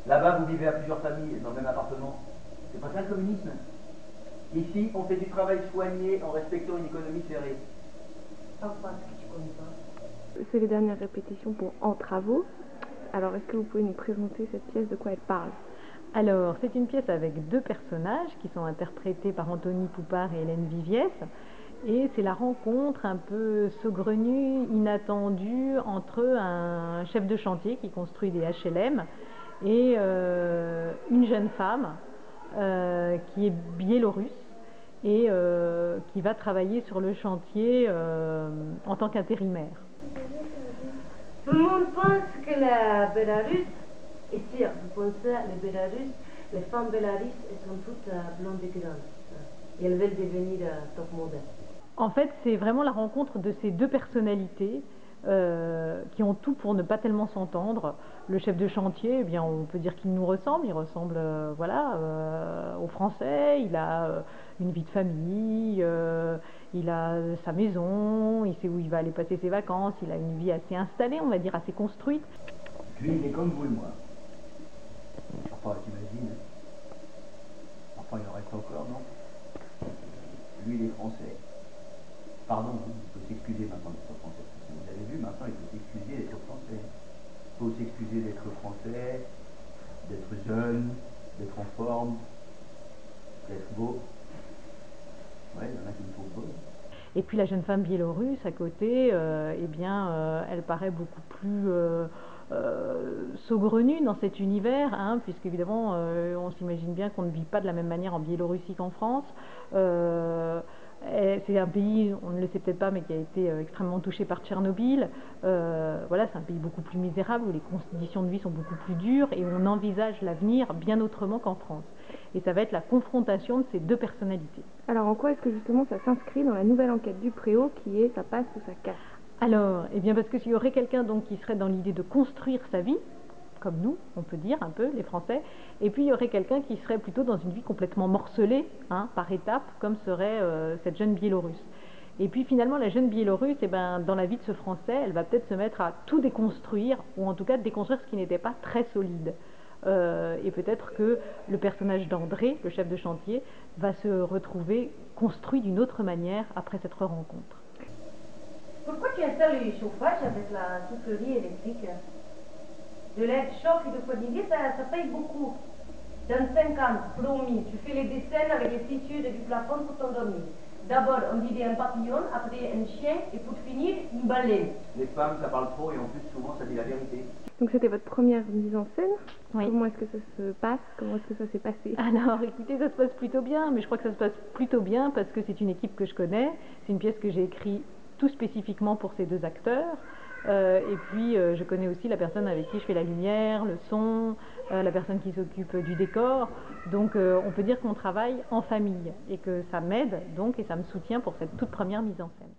Là-bas, vous vivez à plusieurs familles dans le même appartement. C'est pas ça le communisme? Ici, on fait du travail soigné en respectant une économie serrée. Enfin, ce que tu connais pas. C'est les dernières répétitions pour En Travaux. Alors, est-ce que vous pouvez nous présenter cette pièce, de quoi elle parle? Alors, c'est une pièce avec deux personnages qui sont interprétés par Anthony Poupart et Hélène Viviès. Et c'est la rencontre un peu saugrenue, inattendue entre un chef de chantier qui construit des HLM et une jeune femme qui est biélorusse et qui va travailler sur le chantier en tant qu'intérimaire. Tout le monde pense que la Bélarus est sûre. Vous pensez, les Bélarus, les femmes bélarusses, elles sont toutes blondes et grandes. Et elles veulent devenir top modèle. En fait, c'est vraiment la rencontre de ces deux personnalités qui ont tout pour ne pas tellement s'entendre. Le chef de chantier, eh bien, on peut dire qu'il nous ressemble. Il ressemble aux Français. Il a une vie de famille, il a sa maison, il sait où il va aller passer ses vacances. Il a une vie assez installée, on va dire, assez construite. Lui, il est comme vous et moi. Parfois, t'imagines. Parfois, il en reste encore, non? Lui, il est français. Pardon, il faut s'excuser maintenant d'être français. Vous avez vu, maintenant, il faut s'excuser d'être français. Il faut s'excuser d'être français, d'être jeune, d'être en forme, d'être beau. Ouais, il y en a qui me trouvent beau. Et puis la jeune femme biélorusse à côté, eh bien, elle paraît beaucoup plus saugrenue dans cet univers, hein, puisqu'évidemment, on s'imagine bien qu'on ne vit pas de la même manière en Biélorussie qu'en France. C'est un pays, on ne le sait peut-être pas, mais qui a été extrêmement touché par Tchernobyl. Voilà, c'est un pays beaucoup plus misérable, où les conditions de vie sont beaucoup plus dures, et on envisage l'avenir bien autrement qu'en France. Et ça va être la confrontation de ces deux personnalités. Alors, en quoi est-ce que justement ça s'inscrit dans la nouvelle enquête du Préau qui est « Ça passe ou ça casse » ? Alors, eh bien parce que s'il y aurait quelqu'un donc qui serait dans l'idée de construire sa vie, comme nous, on peut dire un peu, les Français, et puis il y aurait quelqu'un qui serait plutôt dans une vie complètement morcelée, hein, par étapes, comme serait cette jeune Biélorusse. Et puis finalement, la jeune Biélorusse, eh ben, dans la vie de ce Français, elle va peut-être se mettre à tout déconstruire, ou en tout cas déconstruire ce qui n'était pas très solide. Et peut-être que le personnage d'André, le chef de chantier, va se retrouver construit d'une autre manière après cette rencontre. Pourquoi tu installes le chauffage avec la soufflerie électrique? De l'air chauffe et de quoi dire, ça paye beaucoup. Dans 5 ans, promis, tu fais les dessins avec les fissures du plafond pour t'endormir. D'abord, on dirait un papillon, après un chien, et pour finir, une baleine. Les femmes, ça parle trop et en plus, souvent, ça dit la vérité. Donc, c'était votre première mise en scène. Oui. Comment est-ce que ça se passe? Comment est-ce que ça s'est passé? Alors, écoutez, ça se passe plutôt bien, mais je crois que ça se passe plutôt bien parce que c'est une équipe que je connais. C'est une pièce que j'ai écrite tout spécifiquement pour ces deux acteurs. Et puis, je connais aussi la personne avec qui je fais la lumière, le son, la personne qui s'occupe du décor. Donc, on peut dire qu'on travaille en famille et que ça m'aide donc et ça me soutient pour cette toute première mise en scène.